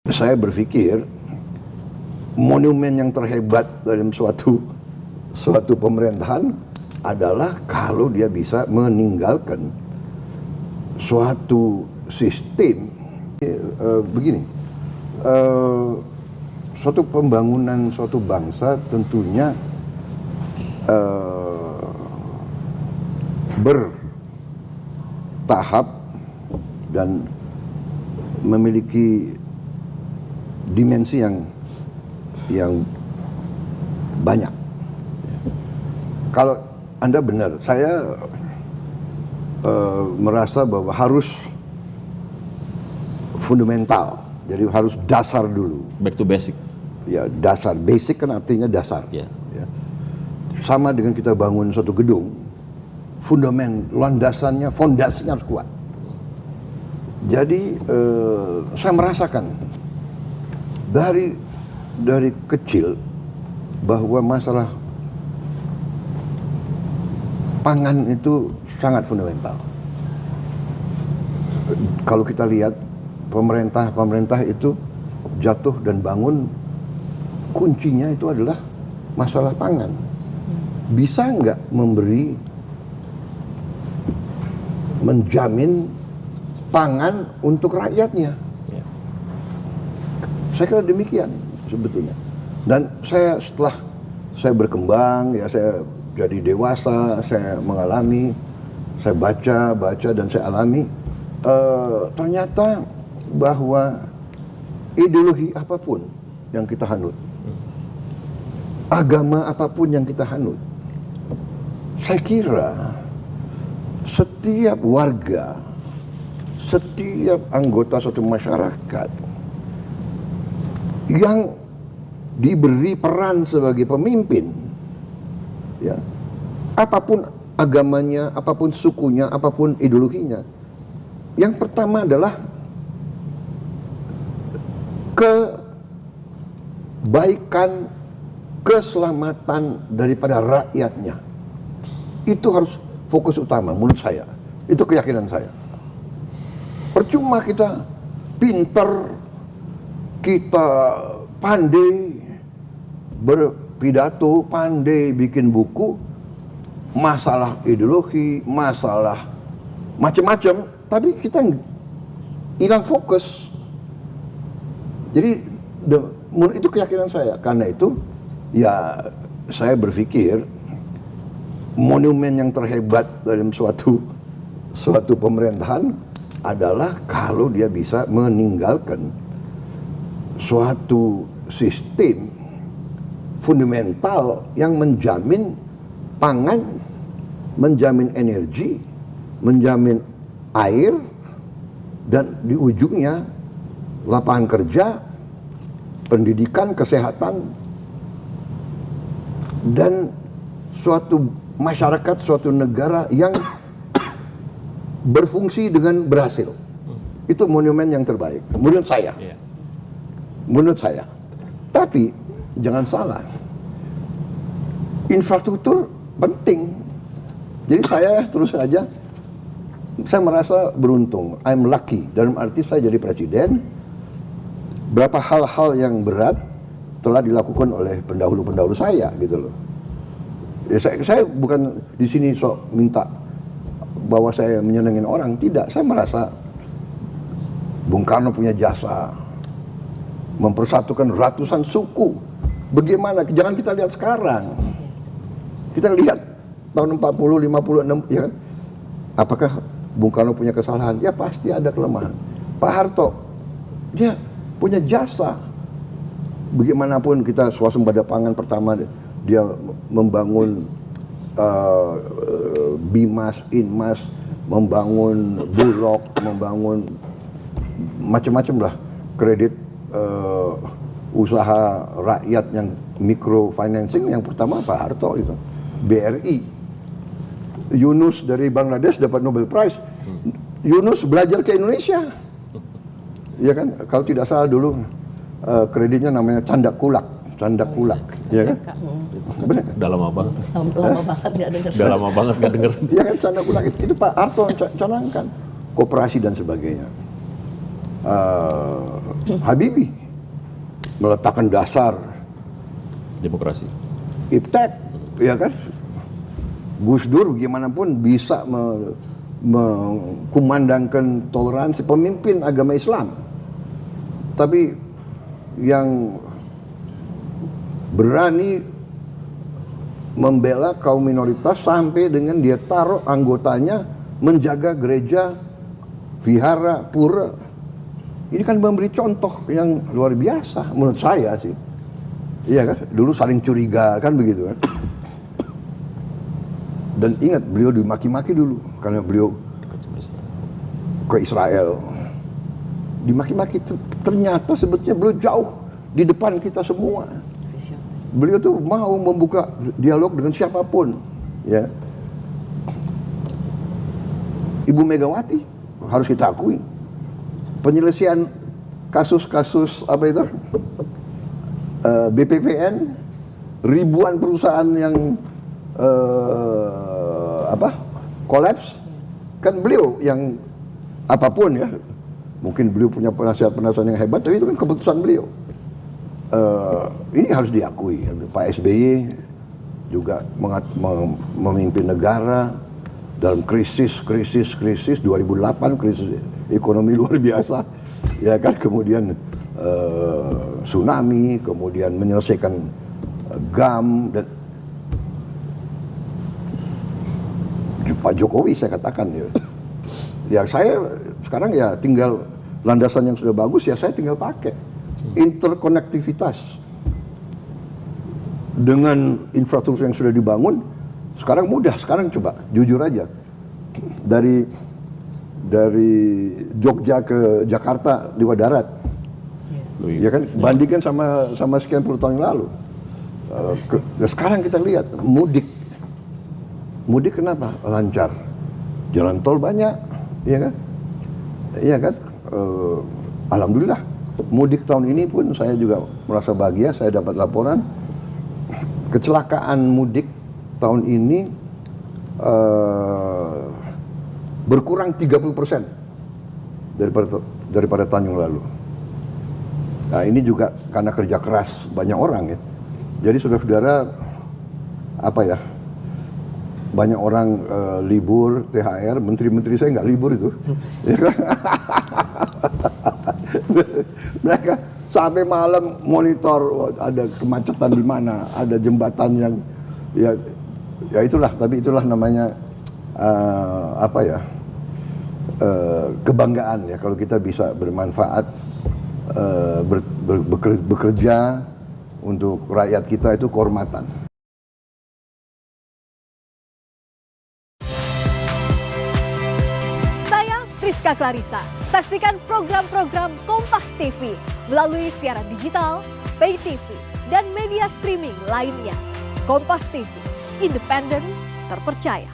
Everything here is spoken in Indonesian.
Saya berpikir monumen yang terhebat dalam suatu pemerintahan adalah kalau dia bisa meninggalkan suatu sistem begini. Suatu pembangunan suatu bangsa tentunya bertahap dan memiliki dimensi yang banyak. Kalau Anda benar, saya merasa bahwa harus fundamental, jadi harus dasar dulu. Back to basic. Ya, dasar. Basic kan artinya dasar. Yeah. Ya. Sama dengan kita bangun suatu gedung, landasannya, fondasinya harus kuat. Jadi saya merasakan dari kecil bahwa masalah pangan itu sangat fundamental. Kalau kita lihat pemerintah itu jatuh dan bangun, kuncinya itu adalah masalah pangan. Bisa nggak menjamin pangan untuk rakyatnya? Ya. Saya kira demikian sebetulnya. Dan setelah saya berkembang, ya saya jadi dewasa, saya mengalami, saya baca dan saya alami, ternyata bahwa ideologi apapun yang kita hanut, agama apapun yang kita hanut, saya kira setiap warga, setiap anggota suatu masyarakat yang diberi peran sebagai pemimpin, ya, apapun agamanya, apapun sukunya, apapun ideologinya, yang pertama adalah kebaikan, keselamatan daripada rakyatnya. Itu harus fokus utama menurut saya. Itu keyakinan saya. Percuma kita pinter, kita pandai berpidato, pandai bikin buku, masalah ideologi, masalah macam-macam, tapi kita hilang fokus. Jadi itu keyakinan saya. Karena itu ya saya berpikir monumen yang terhebat dalam suatu pemerintahan adalah kalau dia bisa meninggalkan suatu sistem fundamental yang menjamin pangan, menjamin energi, menjamin air, dan di ujungnya lapangan kerja, pendidikan, kesehatan, dan suatu masyarakat, suatu negara yang berfungsi dengan berhasil. Itu monumen yang terbaik menurut saya. Menurut saya. Tapi jangan salah, infrastruktur penting. Jadi saya terus saja, saya merasa beruntung, I'm lucky, dalam arti saya jadi presiden. Berapa hal-hal yang berat telah dilakukan oleh pendahulu saya gitu loh. Ya, saya bukan di sini sok minta bahwa saya menyenangin orang, tidak. Saya merasa Bung Karno punya jasa mempersatukan ratusan suku. Bagaimana? Jangan kita lihat sekarang. Kita lihat tahun 40, 56, ya kan? Apakah Bung Karno punya kesalahan? Ya pasti ada kelemahan. Pak Harto, dia punya jasa. Bagaimanapun kita swasembada pangan pertama, dia membangun Bimas, Inmas, membangun Bulog, membangun macam-macam lah kredit usaha rakyat yang micro financing. Yang pertama Pak Harto itu, BRI. Yunus dari Bangladesh dapat Nobel Prize. Yunus belajar ke Indonesia. Ya kan, kalau tidak salah dulu kreditnya namanya Canda Kulak, ya kan? Benar kan? Udah lama banget. Lama banget nggak denger. Udah lama banget nggak denger. Ya kan, Canda Kulak itu Pak Harto canangkan, koperasi dan sebagainya. Habibie meletakkan dasar Demokrasi. iptek, ya kan? Gus Dur bagaimanapun bisa mengkumandangkan toleransi, pemimpin agama Islam. Tapi yang berani membela kaum minoritas sampai dengan dia taruh anggotanya menjaga gereja, vihara, pura. Ini kan memberi contoh yang luar biasa menurut saya sih. Iya kan? Dulu saling curiga kan begitu kan. Dan ingat beliau dimaki-maki dulu karena beliau ke Israel. Dimaki-maki, ternyata sebetulnya beliau jauh di depan kita semua. Beliau tuh mau membuka dialog dengan siapapun, ya. Ibu Megawati harus kita akui, penyelesaian kasus-kasus apa itu, BPPN, ribuan perusahaan yang kolaps, kan beliau yang apapun ya. Mungkin beliau punya penasihat-penasihat yang hebat, tapi itu kan keputusan beliau. Ini harus diakui. Pak SBY juga memimpin negara dalam krisis 2008, krisis ekonomi luar biasa, ya kan, kemudian tsunami, kemudian menyelesaikan GAM, dan Pak Jokowi saya katakan ya saya sekarang ya tinggal landasan yang sudah bagus, ya saya tinggal pakai interkonektivitas dengan infrastruktur yang sudah dibangun. Sekarang mudah, sekarang coba jujur aja dari Jogja ke Jakarta lewat darat, ya kan, bandingkan sama sekian puluh tahun yang lalu. Sekarang kita lihat mudik kenapa lancar, jalan tol banyak, ya kan, iya kan. Alhamdulillah mudik tahun ini pun saya juga merasa bahagia. Saya dapat laporan kecelakaan mudik tahun ini berkurang 30% daripada tahun yang lalu. Nah, ini juga karena kerja keras banyak orang ya. Jadi saudara-saudara, apa ya, banyak orang libur, THR, menteri-menteri saya nggak libur itu. Mereka sampai malam monitor ada kemacetan di mana, ada jembatan yang ya itulah, tapi itulah namanya kebanggaan ya, kalau kita bisa bermanfaat, bekerja untuk rakyat kita, itu kehormatan. Rizka Clarissa. Saksikan program-program Kompas TV melalui siaran digital, pay TV, dan media streaming lainnya. Kompas TV, independen, terpercaya.